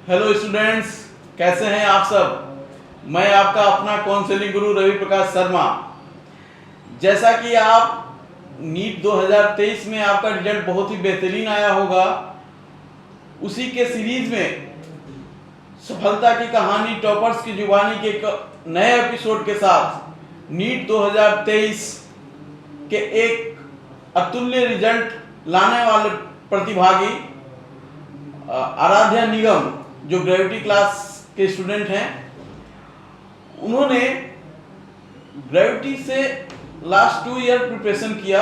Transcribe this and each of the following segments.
Hello students, कैसे हैं आप सब। मैं आपका अपना काउंसलिंग गुरु रवि प्रकाश शर्मा। जैसा कि आप नीट 2023 में आपका रिजल्ट बहुत ही बेहतरीन आया होगा, उसी के सीरीज में सफलता की कहानी टॉपर्स की जुबानी के एक नए एपिसोड के साथ नीट 2023 के एक अतुल्य रिजल्ट लाने वाले प्रतिभागी आराध्या निगम, जो ग्रेविटी क्लास के स्टूडेंट हैं, उन्होंने ग्रेविटी से लास्ट 2 ईयर प्रिपरेशन किया।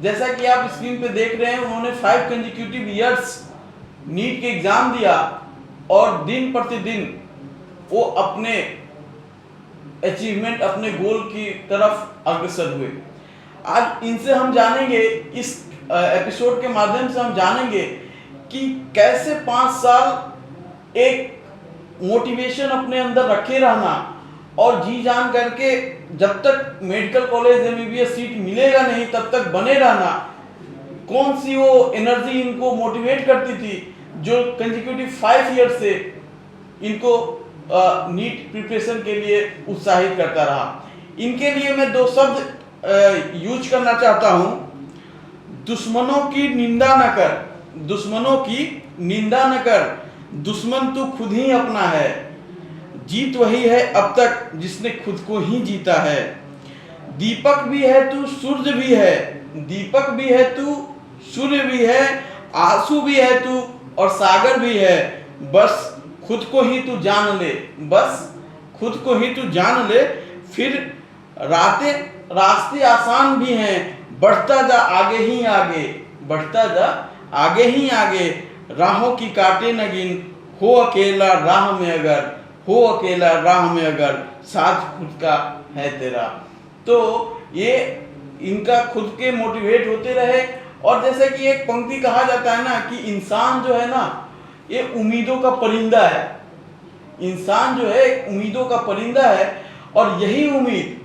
जैसा कि आप स्क्रीन पे देख रहे हैं, उन्होंने 5 कंसेक्यूटिव ईयर्स नीट के एग्जाम दिया और दिन प्रतिदिन वो अपने अचीवमेंट, अपने गोल की तरफ अग्रसर हुए। आज इनसे हम जानेंगे, इस एपिसोड के माध्यम से हम जानेंगे कि कैसे 5 साल एक मोटिवेशन अपने अंदर रखे रहना और जी जान करके जब तक मेडिकल कॉलेज एमबीबीएस सीट मिलेगा नहीं तब तक बने रहना। कौन सी वो एनर्जी इनको मोटिवेट करती थी जो कंसेक्यूटिव 5 ईयर से इनको नीट प्रिपरेशन के लिए उत्साहित करता रहा। इनके लिए मैं 2 शब्द यूज करना चाहता हूं। दुश्मनों की निंदा न कर, दुश्मनों की निंदा न कर, दुश्मन तू खुद ही अपना है। जीत वही है अब तक जिसने खुद को ही जीता है। दीपक भी है तू, सूर्य भी है, दीपक भी है तू, सूर्य भी है, आंसू भी है तू और सागर भी है। बस खुद को ही तू जान ले, बस खुद को ही तू जान ले। फिर रास्ते आसान भी हैं, बढ़ता जा आगे ही आगे, बढ़ता जा आगे ही आगे। राहों की काटे न गिन, हो अकेला राह में अगर, हो अकेला राह में अगर, साथ खुद का है तेरा। तो ये इनका खुद के मोटिवेट होते रहे। और जैसे कि एक पंक्ति कहा जाता है ना कि इंसान जो है ना, ये उम्मीदों का परिंदा है। इंसान जो है उम्मीदों का परिंदा है और यही उम्मीद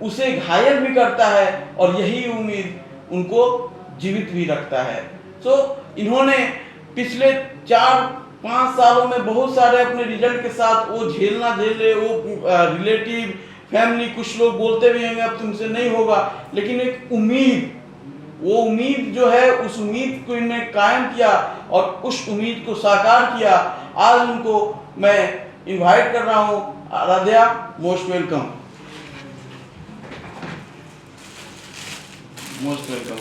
उसे घायल भी करता है और यही उम्मीद उनको जीवित भी रखता है। तो इन्होंने पिछले 4-5 सालों में बहुत सारे अपने रिजल्ट के साथ वो झेले, वो रिलेटिव, फैमिली, कुछ लोग बोलते भी होंगे अब तुमसे नहीं होगा, लेकिन एक उम्मीद, वो उम्मीद जो है उस उम्मीद को इन्होंने कायम किया और उस उम्मीद को साकार किया। आज उनको मैं इनवाइट कर रहा हूँ। Aaradhya, most welcome, most welcome.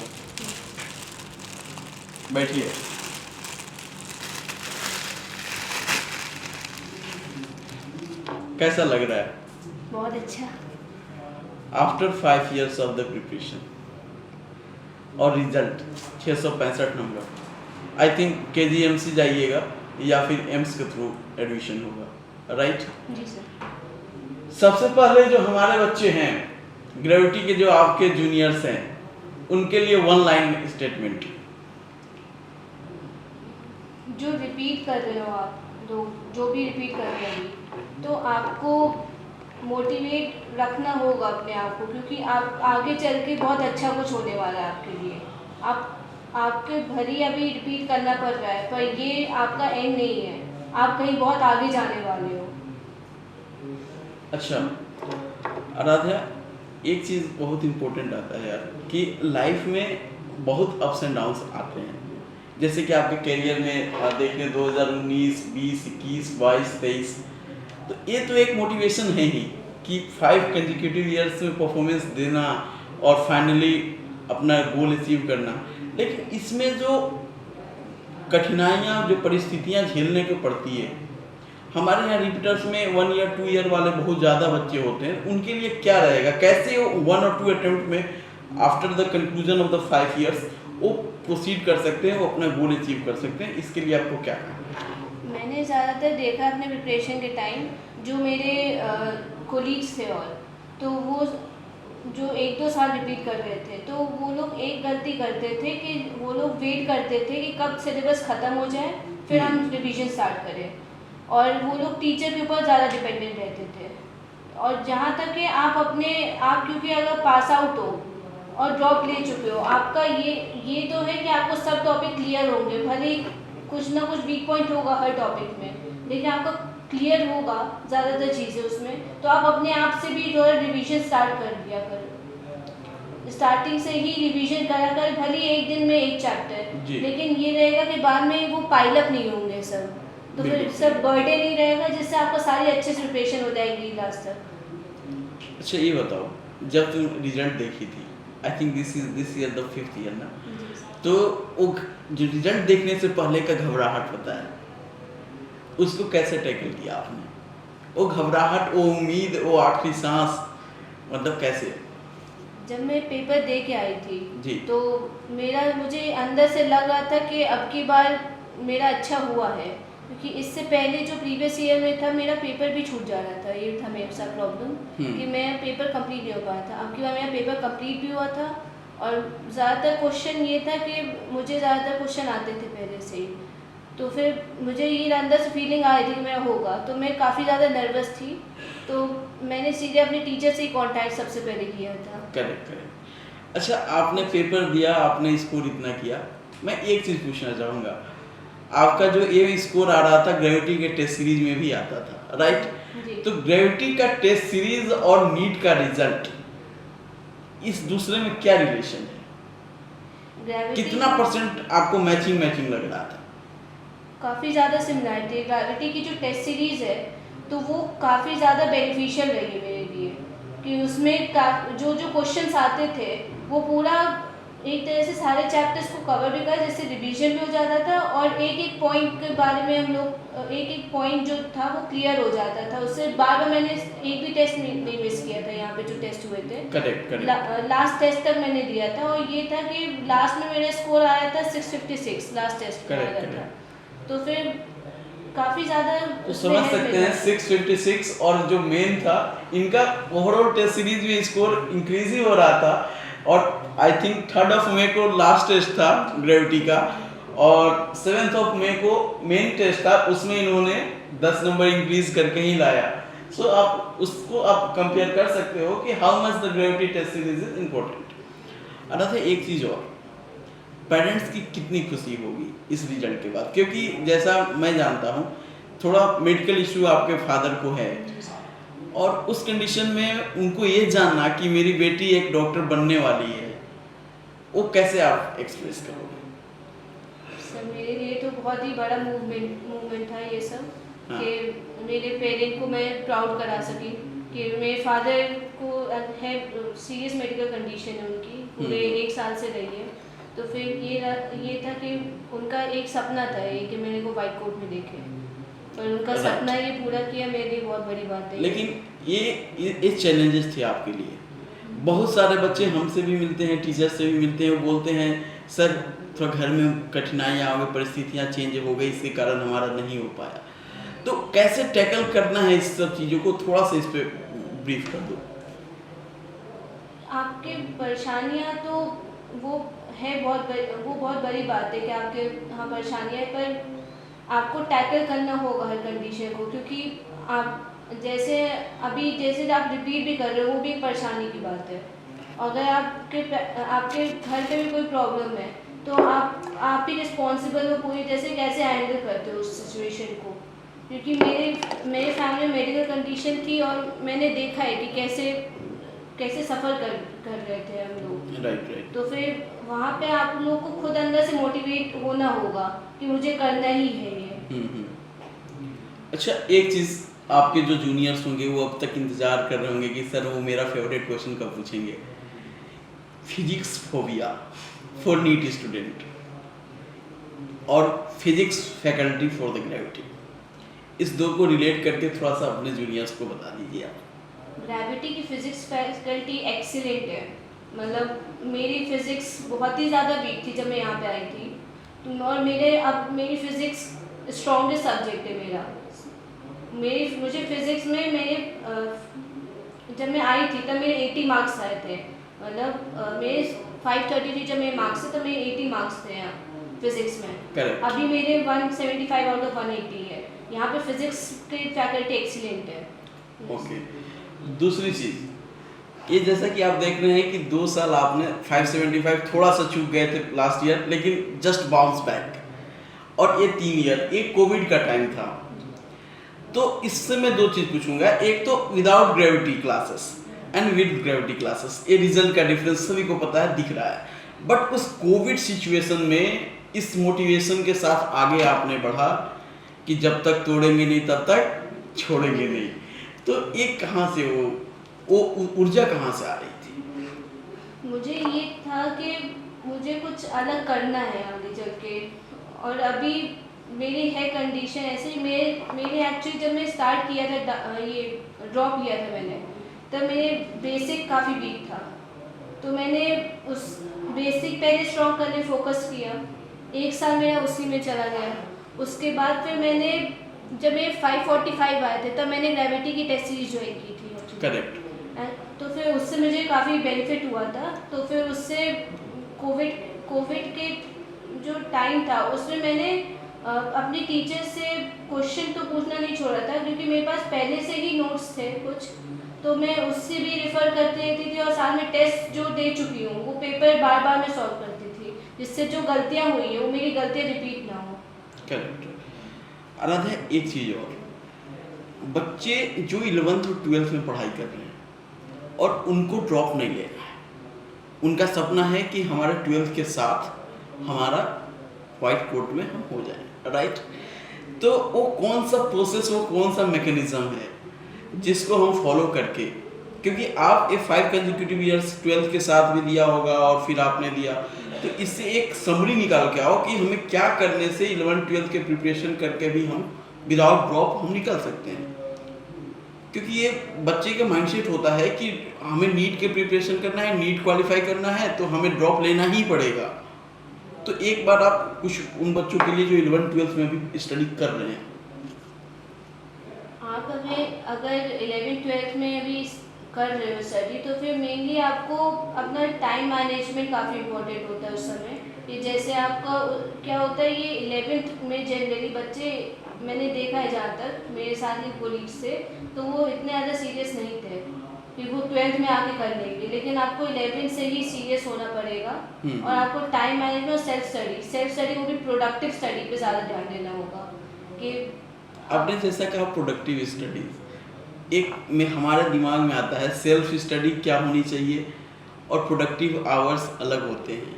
बैठिए। कैसा लग रहा है? बहुत अच्छा। After 5 years of the preparation और result 665 number, I think KGMC जाइएगा या फिर एम्स के थ्रू एडमिशन होगा, राइट? जी सर। सबसे पहले जो हमारे बच्चे हैं ग्रेविटी के, जो आपके जूनियर्स हैं, उनके लिए 1 लाइन स्टेटमेंट। जो रिपीट कर रहे हो आप, जो भी रिपीट कर रहे हो अभी, तो आपको मोटिवेट रखना होगा अपने आप को, क्योंकि आप आगे चल के बहुत अच्छा कुछ होने वाला है आपके लिए। आपके भरी अभी रिपीट करना पड़ रहा है, पर ये आपका एंड नहीं है। आप कहीं बहुत आगे जाने वाले हो। अच्छा आराध्या, एक चीज़ बहुत इम्पोर्टेंट आता है यार कि लाइफ में बहुत अप्स एंड डाउन्स आते हैं। जैसे कि आपके करियर में देख लें 2019, 20, 21, 22, 23, तो ये तो एक मोटिवेशन है ही कि 5 कंसेक्यूटिव ईयर्स में परफॉर्मेंस देना और फाइनली अपना गोल अचीव करना। लेकिन इसमें जो कठिनाइयाँ, जो परिस्थितियाँ झेलने को पड़ती है, हमारे यहाँ रिपीटर्स में 1 ईयर 2 ईयर वाले बहुत ज़्यादा बच्चे होते हैं, उनके लिए क्या रहेगा? कैसे वो 1 और 2 अटेम्प्ट में after the conclusion of the 5 years वो प्रोसीड कर सकते हैं, वो अपना गोल अचीव कर सकते हैं? इसके लिए आपको क्या करना? मैंने ज़्यादातर देखा अपने प्रिपरेशन के टाइम, जो मेरे कोलीग्स थे, और तो वो जो 1-2 साल रिपीट कर रहे थे, तो वो लोग एक गलती करते थे कि वो लोग वेट करते थे कि कब सिलेबस ख़त्म हो जाए फिर हम रिवीजन स्टार्ट करें, और वो लोग टीचर के ऊपर ज़्यादा डिपेंडेंट रहते थे। और जहाँ तक कि आप क्योंकि अगर पास आउट हो और ड्रॉप ले चुके हो, आपका ये तो है कि आपको सब टॉपिक क्लियर होंगे, भले कुछ ना कुछ वीक पॉइंट होगा हर टॉपिक में, लेकिन आपका क्लियर होगा ज़्यादातर चीज़ें उसमें, तो आप अपने आप से भी थोड़ा रिवीजन स्टार्ट कर दिया करो। स्टार्टिंग से ही रिवीजन करा कर, भले ही एक दिन में एक चैप्टर, जी। लेकिन ये रहेगा कि बाद में वो पाइलअप नहीं होंगे सब, तो फिर बिल्कुल। सब बर्डे नहीं रहेगा, जिससे आपका सारी अच्छे से प्रिपरेशन हो जाएगी लास्ट तक। अच्छा ये बताओ, जब तुम रिजल्ट देखी थी, I think this year the 5th year ना, तो वो जो रिजल्ट देखने से पहले का घबराहट होता है, उसको कैसे टैकल किया आपने? वो घबराहट, वो उम्मीद, वो आखिरी सांस, मतलब कैसे? जब मैं पेपर दे के आई थी जी। तो मुझे अंदर से लग रहा था कि अब की बार मेरा अच्छा हुआ है, क्योंकि इससे पहले जो प्रीवियस ईयर में था मेरा पेपर भी छूट जा रहा था, ये था मेरे साथ प्रॉब्लम कि मैं पेपर कंप्लीट नहीं हो पाया था। अब की बार मेरा पेपर कंप्लीट भी हुआ था, और ज़्यादातर क्वेश्चन ये था कि मुझे ज़्यादातर क्वेश्चन आते थे पहले से ही, तो फिर मुझे ये अंदर से फीलिंग आ रही थी कि मेरा होगा, तो मैं काफ़ी ज़्यादा नर्वस थी, तो मैंने सीधे अपने टीचर से ही कांटेक्ट सबसे पहले किया था। करेक्ट। अच्छा, आपने पेपर दिया, आपने स्कोर इतना किया, मैं एक चीज़ पूछना चाहूँगा, आपका जो ये स्कोर आ रहा था ग्रेविटी के टेस्ट सीरीज में भी आता था, राइट? जी। तो ग्रेविटी का टेस्ट सीरीज और नीट का रिजल्ट, इस दूसरे में क्या रिलेशन है? ग्रेविटी कितना परसेंट आपको मैचिंग लग रहा था? काफ़ी ज़्यादा सिमिलरिटी है। ग्रेविटी की जो टेस्ट सीरीज़ है तो वो काफ़ी ज़्यादा बेनिफिशियल रही है मेरे लिए, कि उसमें जो क्वेश्चंस आते थे वो पूरा एक तरह से सारे चैप्टर्स को कवर भी कर, जिससे रिवीजन भी हो जाता था, और एक एक पॉइंट के बारे में हम लोग एक एक पॉइंट जो था वो क्लियर हो जाता था। उससे बार बार मैंने एक भी टेस्ट नहीं मिस किया था, यहाँ पे जो टेस्ट हुए थे करेक्ट। लास्ट टेस्ट तक मैंने दिया था, और ये था कि लास्ट में मेरा स्कोर आया था 656, लास्ट टेस्ट में आया था, तो फिर काफ़ी ज़्यादा तो समझ सकते हैं 656 और जो मेन था, इनका ओवरऑल टेस्ट सीरीज में स्कोर इंक्रीज ही हो रहा था, और I think 3rd of May को लास्ट टेस्ट था ग्रेविटी का, और 7th ऑफ मई को मेन टेस्ट था, उसमें इन्होंने 10 नंबर इंक्रीज करके ही लाया। सो आप उसको आप कंपेयर कर सकते हो कि how much the gravity test series is important. Another एक चीज़ और, पेरेंट्स की कितनी खुशी होगी इस रिजल्ट के बाद, क्योंकि जैसा मैं जानता हूँ थोड़ा मेडिकल इशू आपके फादर को है, और उस कंडीशन में उनको ये जानना कि मेरी बेटी एक डॉक्टर बनने वाली है, वो कैसे आप एक्सप्रेस करोगे? सर मेरे लिए तो बहुत ही बड़ा मूवमेंट था ये सब, हाँ। कि मेरे पेरेंट को मैं प्राउड करा सकी कि मेरे फादर को है सीरियस मेडिकल कंडीशन है उनकी, पूरे 1 साल से रही है, तो फिर ये था कि उनका एक सपना था ये कि मेरे को वाइट कोट में देखे, पर उनका Right. सपना ये पूरा किया, मेरे लिए बहुत बड़ी बात है। लेकिन ये चैलेंजेस थे आपके लिए। बहुत सारे बच्चे हमसे भी मिलते हैं, टीचर से भी मिलते हैं, वो बोलते हैं सर थोड़ा घर में कठिनाइयाँ आ गई, परिस्थितियाँ चेंज हो गई, इसके कारण हमारा नहीं हो पाया। तो कैसे टैकल करना है इस सब चीज़ों को, थोड़ा सा इस पर ब्रीफ कर दो। आपके परेशानियाँ तो वो बहुत बड़ी बात है कि आपके यहाँ परेशानियाँ है, पर आपको टैकल करना होगा हर कंडीशन को, क्योंकि आप जैसे आप रिपीट भी कर रहे हो, वो भी एक परेशानी की बात है। अगर आपके घर पे भी कोई प्रॉब्लम है तो आप ही रिस्पॉन्सिबल हो पूरी, जैसे कैसे हैंडल करते हो उस सिचुएशन को, क्योंकि मेरे फैमिली में मेडिकल कंडीशन थी, और मैंने देखा है कि कैसे सफ़र कर रहे थे हम लोग। राइट। तो फिर वहाँ पे आप लोग को खुद अंदर से मोटिवेट होना होगा कि मुझे करना ही है ये। अच्छा, एक चीज़, आपके जो जूनियर्स होंगे वो अब तक इंतजार कर रहे होंगे कि सर वो मेरा फेवरेट क्वेश्चन कब पूछेंगे। Physics phobia for NEET student और physics faculty for the gravity, इस दो को रिलेट करके थोड़ा सा अपने जूनियर्स को बता दीजिए आप। ग्रेविटी की फिजिक्स फैकल्टी एक्सीलेंट है, मतलब मेरी फिजिक्स बहुत ही ज़्यादा वीक थी जब मैं यहाँ पे आई थी, तो और मेरी फिजिक्स स्ट्रॉन्गेस्ट सब्जेक्ट है मुझे फिजिक्स में जब मैं आई थी तब मेरे 80 मार्क्स आए थे, मतलब मेरे 533 जब मेरे मार्क्स थे तो मेरे 80 मार्क्स थे यहाँ फिजिक्स में। Correct. अभी मेरे 175 आउट ऑफ 180 है। यहाँ पे फिजिक्स की फैकल्टी एक्सीलेंट है। ओके। दूसरी चीज़, ये जैसा कि आप देख रहे हैं कि 2 साल आपने 575 थोड़ा सा चूक गए थे लास्ट ईयर, लेकिन जस्ट बाउंस बैक। और ये 3 ईयर, एक कोविड का टाइम था। तो इससे मैं 2 चीज़ पूछूंगा, एक तो without gravity classes and with gravity classes, ये रिजल्ट का डिफरेंस सभी को पता है, दिख रहा है। बट उस कोविड सिचुएशन में इस मोटिवेशन के साथ आगे आपने बढ़ा कि जब तक तोड़ेंगे नहीं तब तक छोड़ेंगे नहीं, तो ये कहाँ से वो ऊर्जा कहाँ से आ रही थी? मुझे ये था कि मुझे कुछ अलग करना है आगे चल के। और अभी मेरी है कंडीशन ऐसे, मेरे एक्चुअली जब मैं स्टार्ट किया था ये ड्रॉप लिया था मैंने, तब मेरे बेसिक काफ़ी वीक था। तो मैंने उस बेसिक पहले स्ट्रॉन्ग करने फोकस किया, 1 साल मेरा उसी में चला गया। उसके बाद फिर मैंने जब मेरे 545 आए थे तब मैंने ग्रेविटी की टेस्ट सीरीज ज्वाइन की थी। करेक्ट। तो फिर उससे मुझे काफ़ी बेनिफिट हुआ था। तो फिर उससे कोविड के जो टाइम था उसमें मैंने अपने टीचर से क्वेश्चन तो पूछना नहीं छोड़ा था, क्योंकि मेरे पास पहले से ही नोट्स थे कुछ, तो मैं उससे भी रेफ़र करती रहती थी। और साथ में टेस्ट जो दे चुकी हूँ वो पेपर बार बार मैं सॉल्व करती थी, जिससे जो गलतियाँ हुई हैं वो मेरी गलतियाँ रिपीट ना हो। करेक्ट। आराध्या, एक चीज़ और, बच्चे जो 11th और 12th में पढ़ाई कर रहे हैं और उनको ड्रॉप नहीं लेना है, उनका सपना है कि हमारे 12th के साथ हमारा वाइट कोट में हम हो जाएं, राइट? तो वो कौन सा प्रोसेस, वो कौन सा मैकेनिज्म है जिसको हम फॉलो करके, क्योंकि आप ये 5 कंसेक्यूटिव ईयर्स 12th के साथ भी दिया होगा और फिर आपने दिया, तो इससे एक समरी निकाल के आओ कि हमें क्या करने से 11th 12th के प्रिपरेशन करके भी हम विदाउट ड्रॉप हम निकल सकते हैं। क्योंकि ये बच्चे का माइंडसेट होता है कि हमें नीट के प्रिपरेशन करना है, नीट क्वालिफाई करना है, तो हमें ड्रॉप लेना ही पड़ेगा। तो एक बार आप कुछ उन बच्चों के लिए जो 11th 12th में भी स्टडी कर रहे हैं, आप अगर 11th 12th में अभी कर रहे हो स्टडी, तो फिर मेनली आपको अपना टाइम मैनेजमेंट काफ़ी इम्पोर्टेंट होता है उस समय। ये जैसे आपका क्या होता है, ये 11th में जनरली बच्चे, मैंने देखा है जहाँ तक मेरे साथ ही कोलीग से, तो वो इतने ज़्यादा सीरियस नहीं थे कि वो 12th में आके कर लेंगे। लेकिन आपको 11th से ही सीरियस होना पड़ेगा और आपको टाइम मैनेजमेंट और सेल्फ स्टडी वो भी प्रोडक्टिव स्टडी पे ज़्यादा ध्यान देना होगा। कि आपने जैसा कहा प्रोडक्टिव स्टडीज, एक में हमारे दिमाग में आता है सेल्फ स्टडी क्या होनी चाहिए और प्रोडक्टिव आवर्स अलग होते हैं,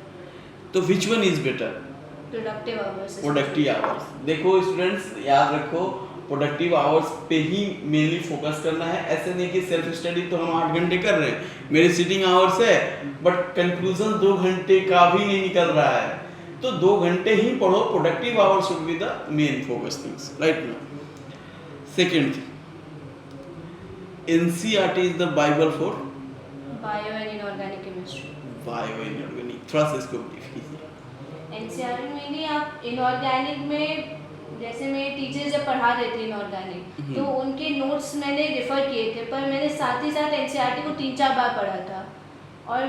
तो which one is better? Productive hours. Productive hours, देखो स्टूडेंट्स याद रखो, प्रोडक्टिव आवर्स पे ही मेनली फोकस करना है। ऐसे नहीं कि सेल्फ स्टडी तो हम 8 घंटे कर रहे हैं, मेरी सिटिंग आवर्स है, बट कंक्लूजन 2 घंटे का भी नहीं निकल रहा है, तो 2 घंटे ही पढ़ो। Productive hours should be the main focus things, right ना? Second thing, NCERT is the bible for bio and inorganic chemistry. Bio inorganic, थोड़ा सा इसको ब्रीफ कीजिए। NCERT में भी आप इनऑर्गेनिक में, जैसे मेरे टीचर्स जब पढ़ा रहे थे इनऑर्गेनिक, तो उनके नोट्स मैंने रेफ़र किए थे, पर मैंने साथ ही साथ NCERT को 3-4 बार पढ़ा था। और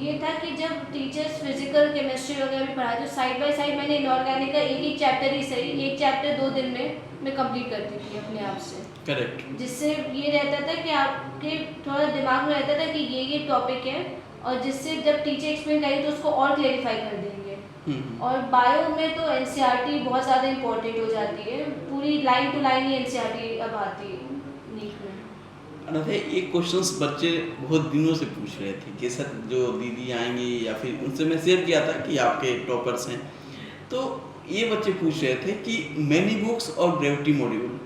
ये था कि जब टीचर्स फिजिकल केमिस्ट्री वगैरह भी पढ़ाते, तो साइड बाय साइड मैंने इनऑर्गेनिक का एक चैप्टर ही सही, एक चैप्टर 2 दिन में मैं कंप्लीट करती थी अपने आप से। करेक्ट। जिससे ये रहता था कि आपके थोड़ा दिमाग में रहता था कि ये टॉपिक है, और जिससे जब टीचर एक्सप्लेन करेंगे तो उसको और क्लेरिफाई कर देंगे। और बायो में तो NCERT बहुत ज़्यादा इम्पोर्टेंट हो जाती है, पूरी लाइन टू लाइन ही NCERT अब आती है नीट में। अरे एक क्वेश्चंस बच्चे बहुत दिनों से पूछ रहे थे कि सर जो दीदी आएंगी या फिर उनसे मैं शेयर किया था कि आपके टॉपर्स हैं, तो ये बच्चे पूछ रहे थे कि मैनी बुक्स और ग्रेविटी मॉड्यूल,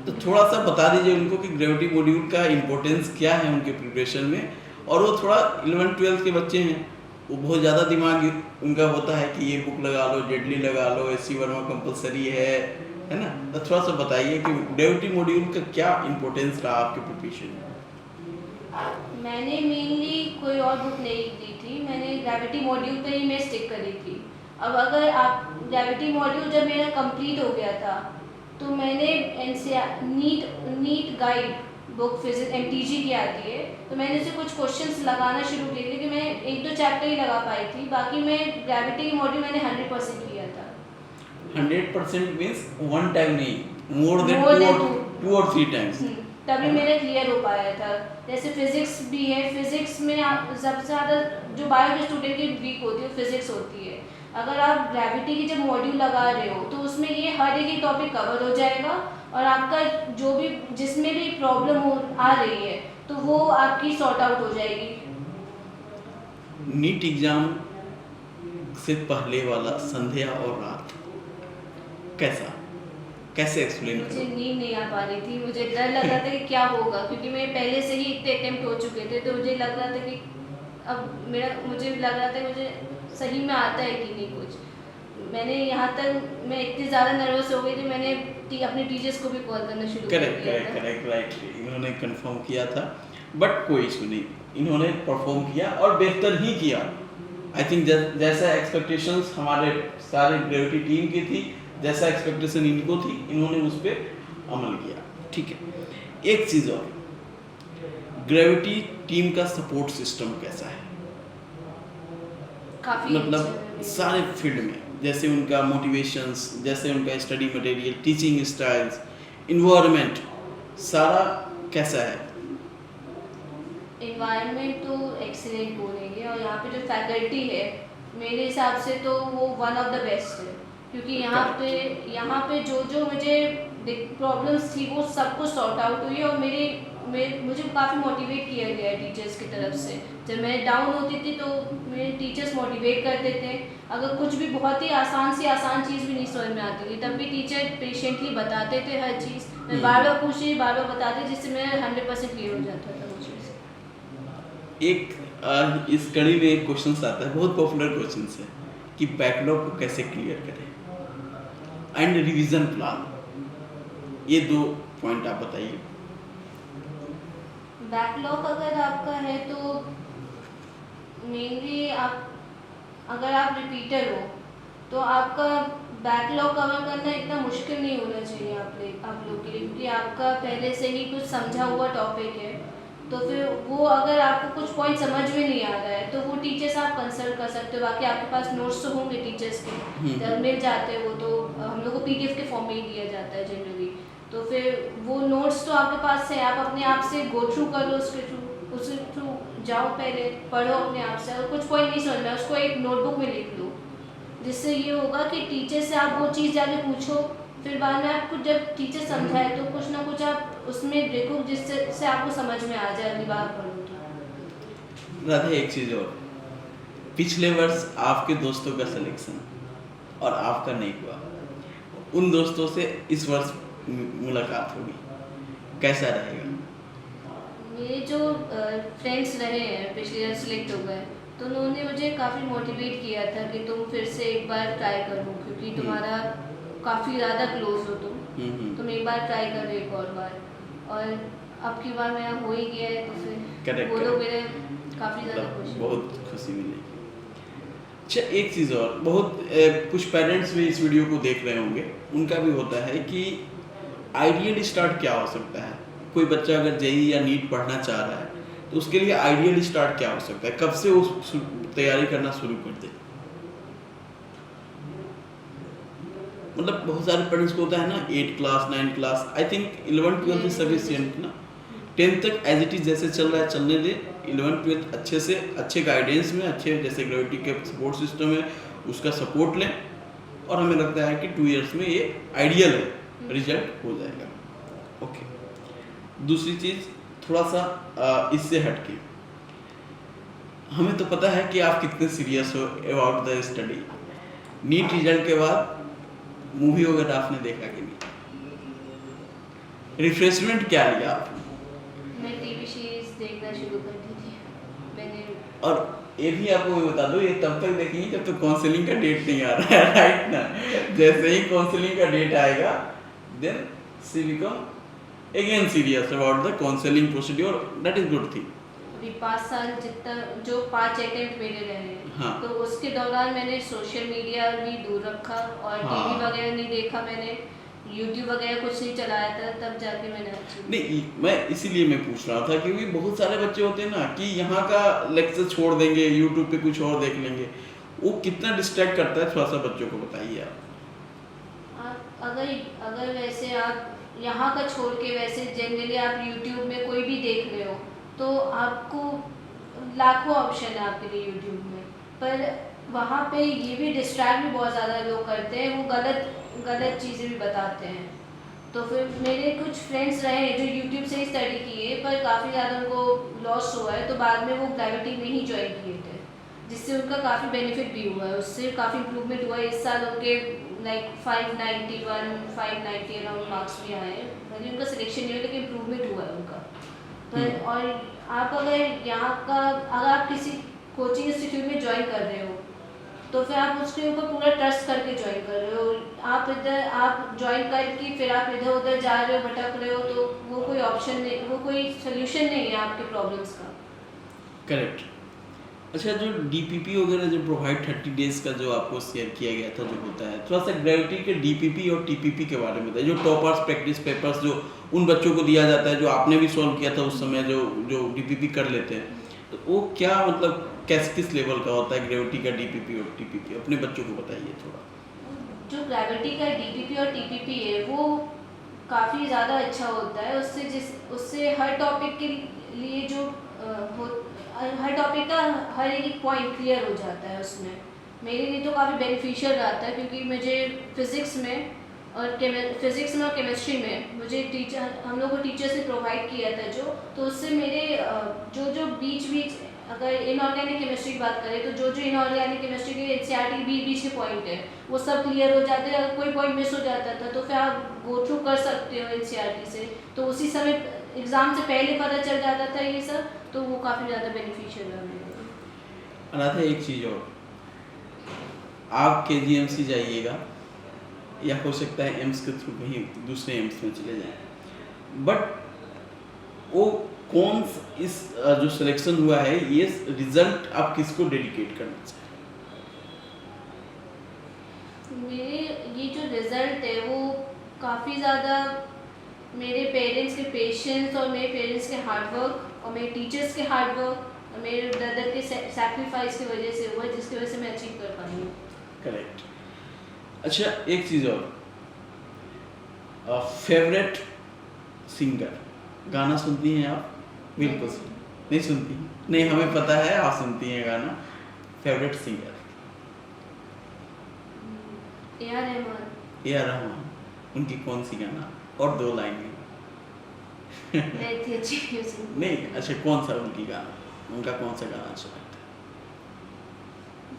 तो थोड़ा सा बता दीजिए उनको कि ग्रेविटी मॉड्यूल का इम्पोर्टेंस क्या है उनके प्रिपरेशन में। और वो थोड़ा 11th 12th के बच्चे हैं, वो बहुत ज़्यादा दिमाग उनका होता है कि ये बुक लगा लो, जेडली लगा लो, SC वर्मा कंपलसरी है ना? तो थोड़ा सा बताइए कि ग्रेविटी मॉड्यूल का क्या इम्पोर्टेंस रहा आपके प्रिपरेशन में? मैंने मेनली कोई और बुक नहीं ली थी, मैंने ग्रेविटी मॉड्यूल पे ही मैं स्टिक करी थी। अब अगर आप ग्रेविटी मॉड्यूल जब मेरा कंप्लीट हो गया था, तो मैंने NEET guide book physics MTG की आती है, तो मैंने उसे कुछ क्वेश्चंस लगाना शुरू किए थे कि मैं 1-2 चैप्टर ही लगा पाई थी, बाकी मैं ग्रेविटी मॉड्यूल मैंने 100% किया था। 100% मीन्स वन टाइम नहीं, मोर देन 2 or 3 टाइम्स। तभी मेरा क्लियर हो पाया था। जैसे फिजिक्स भी है, फिजिक्स में आप सबसे ज़्यादा जो बायो के स्टूडेंट की वीक होती है फिजिक्स होती है। अगर आप ग्रेविटी की जब मॉड्यूल लगा रहे हो तो उसमें ये हर एक ही टॉपिक कवर हो जाएगा और आपका जो भी जिसमें भी प्रॉब्लम हो आ रही है तो वो आपकी सॉर्ट आउट हो जाएगी। नीट एग्जाम से पहले वाला संध्या और रात कैसा, कैसे एक्सप्लेन मुझे करो? नींद नहीं आ पा रही थी, मुझे डर लग रहा था कि क्या होगा, क्योंकि मैं पहले से ही इतने अटेम्प्ट हो चुके थे तो मुझे लग रहा था कि अब मुझे लग रहा था मुझे सही में आता है कि नहीं कुछ। मैंने यहाँ तक मैं इतनी ज़्यादा नर्वस हो गई थी, मैंने अपने टीचर्स को भी कॉल करना शुरू कर दिया था। करेक्ट राइट, इन्होंने कंफर्म किया था, बट कोई इशू नहीं, इन्होंने परफॉर्म किया और बेहतर ही किया। आई थिंक जैसा एक्सपेक्टेशंस हमारे सारे ग्रेविटी टीम की थी, जैसा एक्सपेक्टेशन इनको थी, इन्होंने उस पर अमल किया। ठीक है, एक चीज़ और, ग्रेविटी टीम का सपोर्ट सिस्टम कैसा है? काफ़ी मतलब सारे फील्ड में, जैसे उनका मोटिवेशंस, जैसे उनका study material, teaching styles, environment, सारा कैसा है? एनवायरनमेंट तो एक्सीलेंट बोलेंगे, और यहाँ पे जो फैकल्टी है मेरे हिसाब से तो वो वन ऑफ द बेस्ट है, क्योंकि यहाँ पे जो मुझे प्रॉब्लम्स थी वो सब कुछ सॉर्ट आउट हुई और मुझे काफ़ी मोटिवेट किया गया है टीचर्स की तरफ से। जब मैं डाउन होती थी तो मेरे टीचर्स मोटिवेट करते थे, अगर कुछ भी बहुत ही आसान चीज़ भी नहीं समझ में आती थी तब भी टीचर पेशेंटली बताते थे हर चीज़, मैं बार बार पूछी बार बार बताते, जिससे मेरा 100% क्लियर हो जाता था वो चीज़। एक इस कड़ी में एक क्वेश्चन आता है, बहुत पॉपुलर क्वेश्चन है कि बैकलॉग को कैसे क्लियर करें एंड रिवीजन प्लान, ये 2 पॉइंट आप बताइए। बैकलॉग अगर आपका है तो मेनली अगर आप रिपीटर हो तो आपका बैकलॉग कवर करना इतना मुश्किल नहीं होना चाहिए आप लोग के लिए, क्योंकि आपका पहले से ही कुछ समझा हुआ टॉपिक है। तो फिर वो अगर आपको कुछ पॉइंट समझ में नहीं आ रहा है तो वो टीचर्स आप कंसल्ट कर सकते हो। बाकी आपके पास नोट्स तो होंगे टीचर्स के, जब मिल जाते हैं वो तो हम लोग को PDF के फॉर्म में ही दिया जाता है जनरली, तो फिर वो नोट्स तो आपके पास है, आप अपने आप से गो थ्रू कर लो, उसके थ्रू जाओ, पहले पढ़ो अपने आप से, और कुछ पॉइंट नहीं समझ में उसको एक नोटबुक में लिख लो, जिससे ये होगा कि टीचर से आप वो चीज़ जाके पूछो, फिर बाद में आपको जब टीचर समझाए तो कुछ ना कुछ आप उसमें देखो जिससे आपको समझ में आ जाए अगली बार पढ़ो तो। राधे, एक चीज़ और, पिछले वर्ष आपके दोस्तों का सिलेक्शन और आपका नहीं हुआ, उन दोस्तों से इस वर्ष मुलाकात होगी, कैसा रहेगा? मेरे जो फ्रेंड्स रहे हैं पिछले ईयर सिलेक्ट हो गए तो उन्होंने मुझे काफ़ी मोटिवेट किया था कि तुम फिर से एक बार ट्राई करो, क्योंकि तुम्हारा काफ़ी ज़्यादा क्लोज हो तुम एक बार ट्राई करो एक और बार, और अब की बार मेरा हो ही गया है तो फिर वो लोग मेरे काफ़ी ज़्यादा खुश हैं। बहुत खुशी मिलेगी। अच्छा, एक चीज़ और, बहुत कुछ पेरेंट्स भी इस वीडियो को देख रहे होंगे, उनका भी होता है कि आइडियल स्टार्ट क्या हो सकता है? कोई बच्चा अगर JEE या नीट पढ़ना चाह रहा है तो उसके लिए आइडियल स्टार्ट क्या हो सकता है, कब से वो तैयारी करना शुरू कर दे? मतलब बहुत सारे पेरेंट्स को होता है ना 8 class 9 class, I think 11 12 is sufficient ना, 10 तक एज इट इज जैसे चल रहा है चलने दे, 11 12 अच्छे से अच्छे गाइडेंस में, अच्छे जैसे ग्रेविटी के सपोर्ट सिस्टम है उसका सपोर्ट लें, और हमें लगता है कि 2 इयर्स में ये आइडियल है, रिजल्ट हो जाएगा। ओके, दूसरी चीज़ थोड़ा सा इससे हटके, हमें तो पता है कि आप कितने सीरियस हो about the study. NEET result के बाद मूवी वगैरह आपने देखा कि नहीं? रिफ्रेशमेंट क्या लिया आपने? मैं TV सीरीज देखना शुरू कर दी थी मैंने। और ये भी आपको मैं बता दूं, ये तब तक देखेंगे जब तक काउंसलिंग का डेट नहीं आ रहा है, राइट ना? जैसे ही काउंसलिंग का डेट आएगा then she become again serious about the counselling procedure, that is good thing. अभी 5 साल जितना जो 5 अटेम्प्ट मेरे रहे हैं, हाँ। तो उसके दौरान मैंने सोशल मीडिया भी दूर रखा और हाँ। TV वगैरह नहीं देखा, मैंने YouTube वगैरह कुछ नहीं चलाया था, तब जाके मैंने नहीं, मैं इसीलिए मैं पूछ रहा था क्योंकि बहुत सारे बच्चे होते हैं ना कि यहाँ का लेक्चर छोड़ देंगे, यूट्यूब पे कुछ और देख लेंगे, वो कितना डिस्ट्रैक्ट करता है, थोड़ा सा बच्चों को बताइए आप। अगर वैसे आप यहाँ का छोड़ के वैसे जनरली आप यूट्यूब में कोई भी देख रहे हो तो आपको लाखों ऑप्शन है आपके लिए यूट्यूब में, पर वहाँ पे ये भी डिस्ट्रैक्ट भी बहुत ज़्यादा लोग करते हैं, वो गलत गलत चीज़ें भी बताते हैं। तो फिर मेरे कुछ फ्रेंड्स रहे जो यूट्यूब से ही स्टडी किए पर काफ़ी ज़्यादा उनको लॉस हुआ है, तो बाद में वो ग्रेविटी में ही ज्वाइन किए थे, जिससे उनका काफ़ी बेनिफिट भी हुआ है, उससे काफ़ी इम्प्रूवमेंट हुआ है। इस साल उनके लाइक 591 590 अराउंड मार्क्स भी आए हैं, भले उनका सिलेक्शन नहीं हुआ लेकिन इम्प्रूवमेंट हुआ है उनका। पर और आप अगर यहाँ का अगर आप किसी कोचिंग इंस्टीट्यूट में ज्वाइन कर रहे हो तो फिर आप उसके ऊपर पूरा ट्रस्ट करके ज्वाइन कर रहे हो। आप इधर आप ज्वाइन करके फिर आप इधर उधर जा रहे हो, भटक रहे हो, तो वो कोई ऑप्शन नहीं, वो कोई सोल्यूशन नहीं है आपके प्रॉब्लम्स का। करेक्ट। अच्छा, जो डीपीपी वगैरह जो प्रोवाइड 30 डेज का जो आपको शेयर किया गया था जो होता है, थोड़ा सा ग्रेविटी के डीपीपी और टीपीपी के बारे में बताइए। जो टॉपर्स प्रैक्टिस पेपर्स जो उन बच्चों को दिया जाता है, जो आपने भी सॉल्व किया था उस समय, जो जो डीपीपी कर लेते हैं, तो वो क्या मतलब किस लेवल का होता है ग्रेविटी का डीपीपी और टीपीपी, अपने बच्चों को बताइए थोड़ा। जो ग्रेविटी का डीपीपी और टीपीपी है वो काफ़ी ज़्यादा अच्छा होता है, उससे हर टॉपिक के लिए जो हर टॉपिक का हर एक पॉइंट क्लियर हो जाता है उसमें। मेरे लिए तो काफ़ी बेनिफिशियल रहता है, क्योंकि मुझे फिज़िक्स में और केमिस्ट्री में मुझे हम लोग को टीचर से प्रोवाइड किया था जो, तो उससे मेरे जो बीच अगर इनऑर्गेनिक केमिस्ट्री की बात करें तो जो इनऑर्गेनिक केमिस्ट्री के एनसीईआरटी बीच के पॉइंट है वो सब क्लियर हो जाते हैं। अगर कोई पॉइंट मिस हो जाता था तो फिर आप गो थ्रू कर सकते हो एनसीईआरटी से, तो उसी समय एग्ज़ाम से पहले पता चल जाता था ये सब, तो वो काफ़ी ज़्यादा बेनिफिशियल है मेरे लिए। अनाथा, एक चीज़ और, आप केजीएमसी जाइएगा या हो सकता है एम्स के थ्रू कहीं दूसरे एम्स में चले जाएं, बट वो कौन इस जो सिलेक्शन हुआ है ये रिजल्ट आप किसको डेडिकेट करना चाहिए? मेरे ये जो रिज़ल्ट है वो काफ़ी ज़्यादा मेरे पेरेंट्स के पेशेंस और मेरे पेरेंट्स के हार्डवर्क और मेरे टीचर्स के हार्डवर्क और मेरे ब्रदर के सैक्रिफाइस की वजह से हुआ, जिसकी वजह से मैं अचीव कर पाई हूँ। करेक्ट। अच्छा, एक चीज़ और, फेवरेट सिंगर, गाना सुनती हैं आप? बिल्कुल नहीं सुनती? नहीं, हमें पता है आप सुनती हैं गाना। Favourite singer? AR. Rahman. AR. Rahman, उनकी कौन सी गाना और 2 लाइनें? नहीं अच्छी नहीं, अच्छा, कौन सा उनकी गाना, उनका कौन सा गाना अच्छा लगता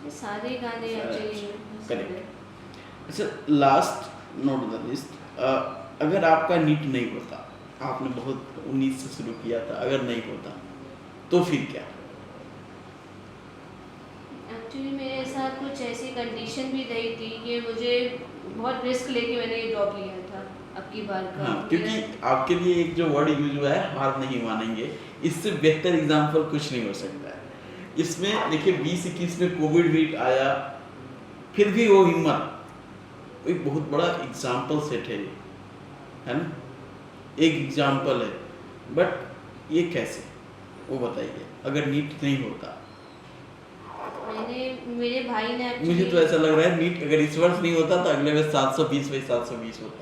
है? सारे गाने एक्चुअली करेक्ट। अच्छा, लास्ट नॉट द लिस्ट, अगर आपका नीट नहीं होता, आपने बहुत 19 से शुरू किया था, अगर नहीं होता तो फिर क्या? एक्चुअली मेरे साथ कुछ ऐसी कंडीशन भी रही थी कि मुझे बहुत रिस्क लेके मैंने ये ड्रॉप लिया था अब की बार का। हाँ, क्योंकि आपके लिए एक जो वर्ड यूज हुआ है, हार नहीं मानेंगे, इससे बेहतर एग्जाम्पल कुछ नहीं हो सकता है। इसमें देखिए 2021 में कोविड भी आया, फिर भी वो हिम्मत एक बहुत बड़ा एग्जाम्पल सेट है ना, एक एग्जाम्पल है। बट ये कैसे, वो बताइए, अगर नीट नहीं होता? मेरे भाई ने मुझे तो ऐसा लग रहा है नीट अगर इस वर्ष नहीं होता तो अगले वर्ष 720 बाई 720 होता,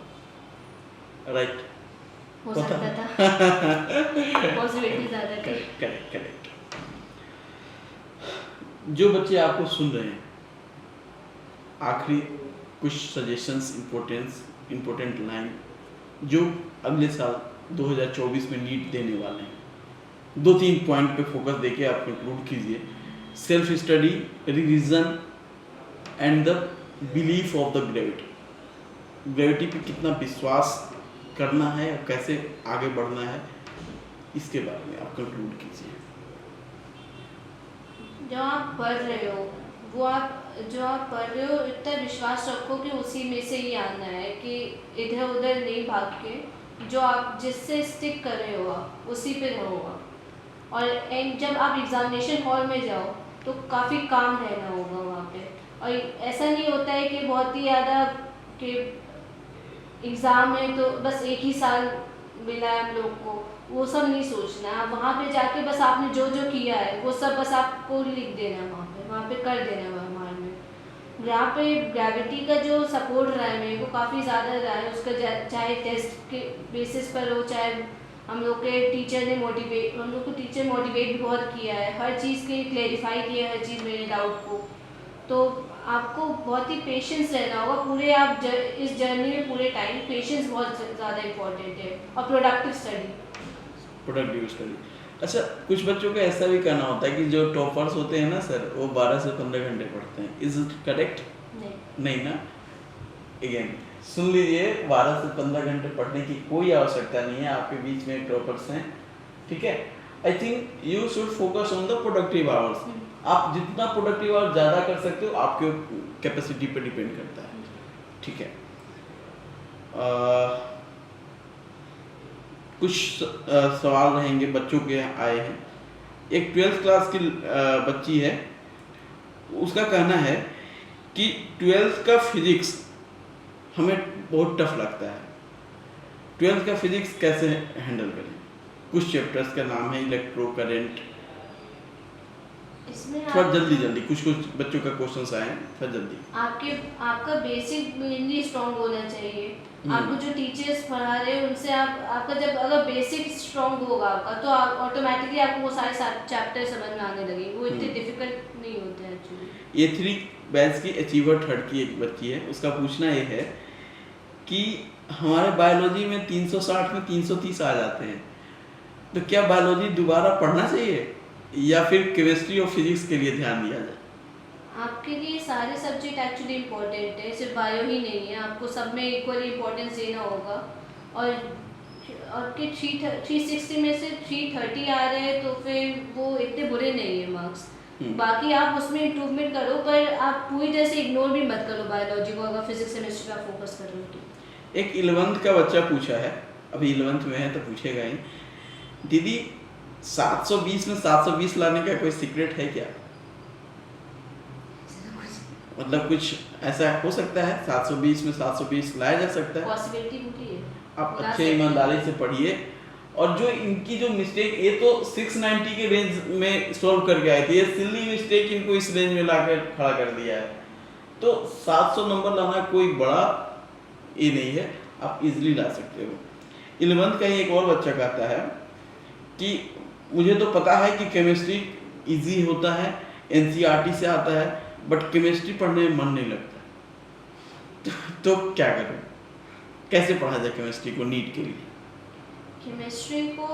राइट? हो सकता था। पॉसिबिलिटी ज़्यादा थी। करेक्ट। जो बच्चे आपको सुन रहे हैं, आखिरी कुछ सजेशंस, इम्पोर्टेंट लाइन जो अगले साल 2024 में नीट देने वाले हैं, 2-3 पॉइंट पे फोकस देके आप कंक्लूड कीजिए। Self study, revision and the belief of the gravity पे कितना विश्वास करना है और कैसे आगे बढ़ना है, इसके बारे में आप कंक्लूड कीजिए। जो आप पढ़ रहे हो जो आप पढ़ रहे हो इतना विश्वास रखो कि उसी में से ही आना है, कि इधर उधर नहीं भाग के जो आप जिससे स्टिक कर रहे हो आप उसी पे रहो आप। और जब आप एग्जामिनेशन हॉल में जाओ तो काफ़ी काम रहना होगा वहाँ पे। और ऐसा नहीं होता है कि बहुत ही ज़्यादा कि एग्ज़ाम है तो बस एक ही साल मिला है हम लोग को, वो सब नहीं सोचना है। आप वहाँ पे जाके बस आपने जो जो किया है वो सब बस आपको लिख देना है, वहाँ पे कर देना है व्यवहार में। यहाँ पे ग्रेविटी का जो सपोर्ट रहा है मेरे को काफ़ी ज़्यादा रहा है उसका, चाहे टेस्ट के बेसिस पर हो, चाहे हम लोग के टीचर ने हम लोग को टीचर मोटिवेट भी बहुत किया है, हर चीज़ के क्लेरिफाई किया है, हर चीज़ मेरे डाउट को। तो आपको बहुत ही पेशेंस रहना होगा पूरे, आप इस जर्नी में पूरे टाइम पेशेंस बहुत ज़्यादा इम्पोर्टेंट है, और प्रोडक्टिव स्टडी। अच्छा, कुछ बच्चों का ऐसा भी कहना होता है कि जो टॉपर्स होते हैं ना सर, वो 12 से 15 घंटे पढ़ते हैं। Is it correct? नहीं ना। अगेन सुन लीजिए, 12 से 15 घंटे पढ़ने की कोई आवश्यकता नहीं है। आपके बीच में टॉपर्स हैं, ठीक है। I think you should focus on the productive hours. आप जितना प्रोडक्टिव आवर्स ज़्यादा कर सकते हो, आपके कैपेसिटी पे डिपेंड करता है, ठीक है। कुछ सवाल रहेंगे बच्चों के आए हैं। एक 12th क्लास की बच्ची है, उसका कहना है कि 12th का फिजिक्स हमें बहुत टफ लगता है। 12th का फिजिक्स कैसे हैंडल करें? कुछ चैप्टर्स का नाम है इलेक्ट्रो करंट। इसमें थोड़ा जल्दी कुछ बच्चों का क्वेश्चंस आए हैं, थोड़ा जल्दी। आपका बेसिक मेनली स्ट्रॉन्ग होना चाहिए। आपको जो टीचर्स पढ़ा रहे हैं उनसे आपका जब अगर बेसिक स्ट्रॉन्ग होगा आपका, तो ऑटोमेटिकली आपको वो सारे चैप्टर समझ में आने लगेंगे, वो इतने डिफिकल्ट नहीं होते हैं एक्चुअली। ये 3 बैच की अचीवर 3rd की एक बच्ची है, उसका पूछना ये है कि हमारे बायोलॉजी में 360 में 330 आ जाते हैं, तो क्या बायोलॉजी दोबारा पढ़ना चाहिए या फिर केमिस्ट्री और फिजिक्स के लिए ध्यान दिया जाए? आपके लिए सारे सब्जेक्ट एक्चुअली इम्पोर्टेंट है, सिर्फ बायो ही नहीं है, आपको सब में इक्वली इम्पोर्टेंस देना होगा। और आपके 360 में से 330 आ रहे हैं, तो फिर वो इतने बुरे नहीं है मार्क्स। बाकी आप उसमें इम्प्रूवमेंट करो, पर आप पूरी तरह से इग्नोर भी मत करो बायोलॉजी को, अगर फिजिक्स केमिस्ट्री का फोकस कर रहे हो तो। एक 11th का बच्चा पूछा है, अभी 11th में है तो पूछेगा ही, दीदी 720 में 720 लाने का कोई सीक्रेट है क्या? मतलब कुछ ऐसा हो सकता है 720 में 720 लाया जा सकता है? पॉसिबिलिटी होती है। आप अच्छे ईमानदारी से पढ़िए। और जो इनकी जो मिस्टेक, ये तो 690 के रेंज में सॉल्व करके आए थे, ये सिली मिस्टेक इनको इस रेंज में लाकर खड़ा कर दिया है। तो 700 नंबर लाना कोई बड़ा ये नहीं है, आप इजीली ला सकते हो। 11th का ही एक और बच्चा कहता है कि मुझे तो पता है कि केमिस्ट्री इजी होता है, एनसीईआरटी से आता है, बट केमिस्ट्री पढ़ने में मन नहीं लगता। तो क्या करें, कैसे पढ़ा जाए केमिस्ट्री को नीट के लिए? केमिस्ट्री को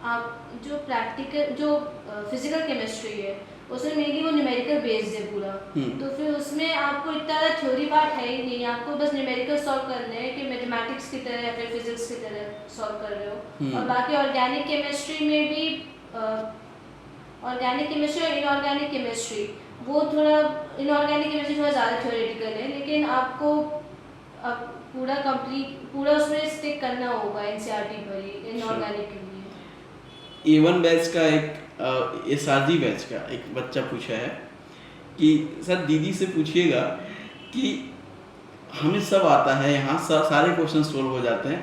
आप जो प्रैक्टिकल जो फिजिकल केमिस्ट्री है उसमें मेनली वो न्यूमेरिकल बेस्ड है पूरा। तो फिर उसमें आपको इतना थ्योरी पार्ट है ही नहीं, आपको बस न्यूमेरिकल सॉल्व करने हैं कि मैथमेटिक्स की तरह या फिर फिजिक्स की तरह सॉल्व कर रहे हो। और बाकी ऑर्गेनिक केमिस्ट्री में भी ऑर्गेनिक केमिस्ट्री और इनऑर्गेनिक केमिस्ट्री, वो थोड़ा इनऑर्गेनिक केमिस्ट्री थोड़ा ज़्यादा थ्योरेटिकल है, लेकिन आपको पूरा उसमें स्टिक करना होगा एनसीईआरटी पर ही इनऑर्गेनिक के लिए। A1 बैच का एक एसआरजी बैच का एक बच्चा पूछा है कि सर दीदी से पूछिएगा कि हमें सब आता है, यहाँ सारे क्वेश्चन सोल्व हो जाते हैं,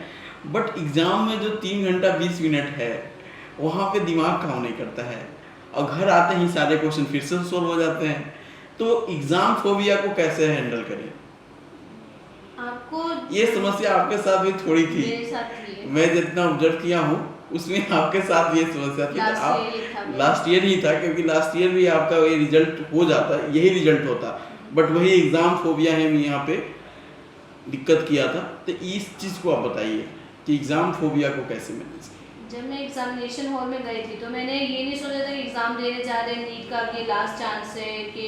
बट एग्ज़ाम में जो 3 घंटा 20 मिनट है वहाँ पे दिमाग काम नहीं करता है, और घर आते ही सारे क्वेश्चन फिर से सोल्व हो जाते हैं। तो एग्ज़ाम फोबिया को कैसे हैंडल करें? आपको ये समस्या आपके साथ भी थोड़ी थी, मेरे साथ थी। मैं जितना ऑब्जर्व किया हूँ उसमें आपके साथ ये समस्या थी। आप लास्ट ईयर ही था, क्योंकि लास्ट ईयर भी आपका ये रिजल्ट हो जाता, यही रिजल्ट होता, बट वही एग्जाम फोबिया है यहाँ पे दिक्कत किया था। तो इस चीज़ को आप बताइए कि एग्जाम फोबिया को कैसे मैनेज किया? जब मैं एग्जामिनेशन हॉल में गई थी तो मैंने ये नहीं सोचा था कि एग्ज़ाम देने जा रहे हैं नीट का, कि लास्ट चांस है कि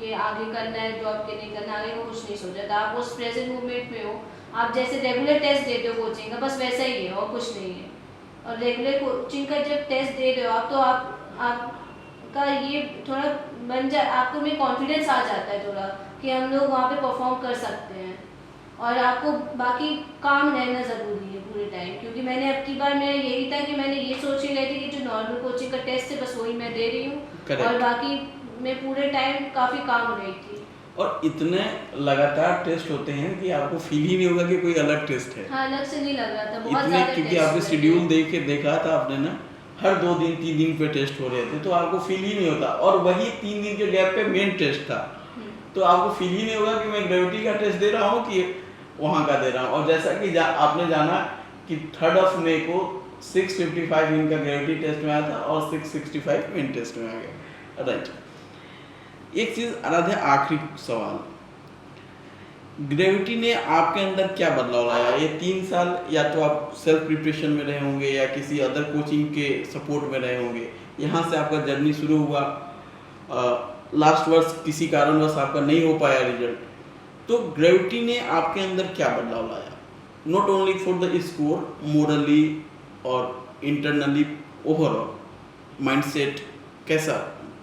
आगे करना है जॉब के नहीं करना, आगे को कुछ नहीं सोचा था। आप उस प्रेजेंट मूवमेंट में हो, आप जैसे रेगुलर टेस्ट देते हो कोचिंग का, बस वैसा ही है और कुछ नहीं है। और रेगुलर कोचिंग का जब टेस्ट दे रहे हो आप, तो आपका ये थोड़ा आपको में कॉन्फिडेंस आ जाता है थोड़ा, कि हम लोग वहाँ पे परफॉर्म कर सकते हैं। और आपको बाकी काम रहना ज़रूरी है पूरे टाइम, क्योंकि मैंने अब की बार मेरा यही था कि मैंने ये सोच ही रही थी कि जो नॉर्मल कोचिंग का टेस्ट है बस वही मैं दे रही हूँ, और बाकी मैं पूरे टाइम काफ़ी काम रही थी। और इतने लगातार टेस्ट होते हैं कि आपको फील ही नहीं होगा कि कोई अलग टेस्ट है। हाँ, अलग से नहीं लग रहा था, बहुत इतने, ज़्यादा क्योंकि आपने शेड्यूल देखा था आपने ना, हर 2 दिन 3 दिन पे टेस्ट हो रहे थे, तो आपको फील ही नहीं होता। और वही 3 दिन के गैप पे मेन टेस्ट था, तो आपको फील ही नहीं होगा कि मैं ग्रेविटी का टेस्ट दे रहा हूँ कि वहाँ का दे रहा हूँ। और जैसा कि आपने जाना कि 3 मई को 655 इनका ग्रेविटी टेस्ट में आया था और 665 मेन टेस्ट में आ गया। राइट, एक चीज़ आराध्या, आखिरी सवाल, ग्रेविटी ने आपके अंदर क्या बदलाव लाया ये 3 साल? या तो आप सेल्फ प्रिपरेशन में रहे होंगे या किसी अदर कोचिंग के सपोर्ट में रहे होंगे, यहाँ से आपका जर्नी शुरू हुआ, लास्ट वर्ष किसी कारणवश आपका नहीं हो पाया रिजल्ट, तो ग्रेविटी ने आपके अंदर क्या बदलाव लाया? Not only for the score, morally और इंटरनली, ओवरऑल माइंडसेट कैसा,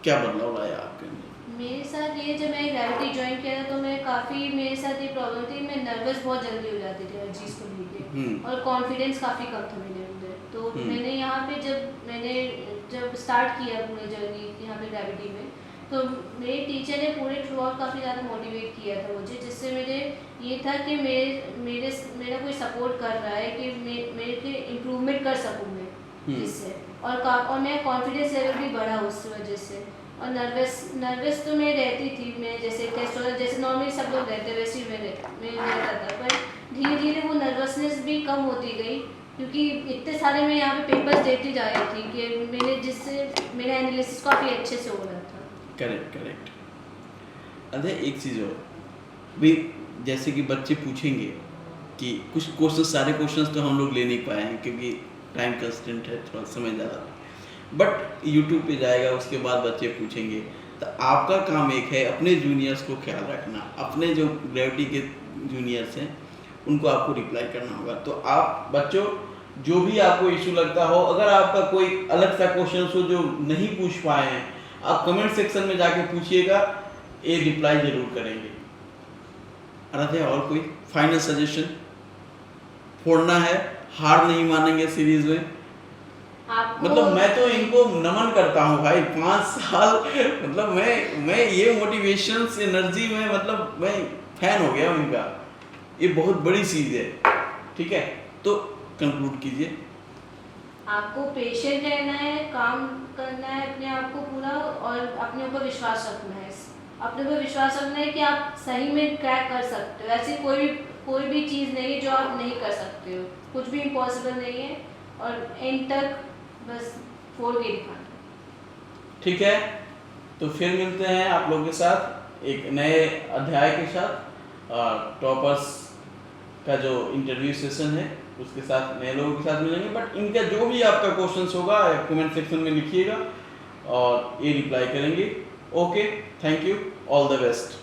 क्या बदलाव लाया आपके अंदर? मेरे साथ ये, जब मैं ग्रेविटी ज्वाइन किया था तो मैं काफ़ी, मेरे साथ ये प्रॉब्लम थी, मैं नर्वस बहुत जल्दी हो जाती थी हर चीज़ को लेके, और कॉन्फिडेंस काफ़ी कम था मेरे अंदर। तो मैंने यहाँ पे जब स्टार्ट किया अपनी जर्नी यहाँ पे ग्रेविटी में, तो मेरे टीचर ने पूरे थ्रू आउट काफ़ी ज़्यादा मोटिवेट किया था मुझे, जिससे मेरे ये था कि मेरा कोई सपोर्ट कर रहा है कि मेरे के इम्प्रूवमेंट कर सकूँ मैं इससे, और मेरा कॉन्फिडेंस लेवल भी बढ़ा उस वजह से। और नर्वस तो मैं रहती थी, मैं जैसे टेस्ट हो जैसे नॉर्मली सब लोग रहते वैसे ही मैं रहता था, पर धीरे धीरे वो नर्वसनेस भी कम होती गई, क्योंकि इतने सारे मैं यहाँ पे पेपर्स देती जा रही थी कि जिससे मेरा एनालिसिस काफ़ी अच्छे से हो रहा था। करेक्ट। अरे एक चीज़ और भी, जैसे कि बच्चे पूछेंगे कि कुछ क्वेश्चन, सारे क्वेश्चंस तो हम लोग ले नहीं पाए हैं क्योंकि टाइम कंस्टेंट है, थोड़ा समय ज़्यादा, बट यूट्यूब पे जाएगा, उसके बाद बच्चे पूछेंगे, तो आपका काम एक है अपने जूनियर्स को ख्याल रखना, अपने जो ग्रेविटी के जूनियर्स हैं उनको आपको रिप्लाई करना होगा। तो आप बच्चों, जो भी आपको इशू लगता हो, अगर आपका कोई अलग सा क्वेश्चन हो जो नहीं पूछ पाए हैं, आप कमेंट सेक्शन में जाके पूछिएगा, ये रिप्लाई जरूर करेंगे। आराध्या, और कोई फाइनल सजेशन? फोड़ना है, हार नहीं मानेंगे सीरीज में। मतलब मैं तो इनको नमन करता हूँ भाई, 5 साल, मतलब मैं ये मोटिवेशन एनर्जी में, मतलब मैं फैन हो गया हूँ इनका, ये बहुत बड़ी चीज़ है। ठीक है, तो कंक्लूड कीजिए। आपको पेशेंट रहना है, काम करना है अपने आप को पूरा, और अपने ऊपर विश्वास रखना है। अपने ऊपर विश्वास रखना है कि आप सही में क्रैक कर सकते हो। ऐसी कोई भी चीज़ नहीं है जो आप नहीं कर सकते हो, कुछ भी इम्पॉसिबल नहीं है, और एंड तक बस फोड़ के दिखाना। ठीक है, तो फिर मिलते हैं आप लोगों के साथ एक नए अध्याय के साथ। टॉपर्स का जो इंटरव्यू सेशन है उसके साथ नए लोगों के साथ मिलेंगे, बट इनका जो भी आपका क्वेश्चंस होगा कमेंट सेक्शन में लिखिएगा और ये रिप्लाई करेंगे। Okay, thank you, all the best.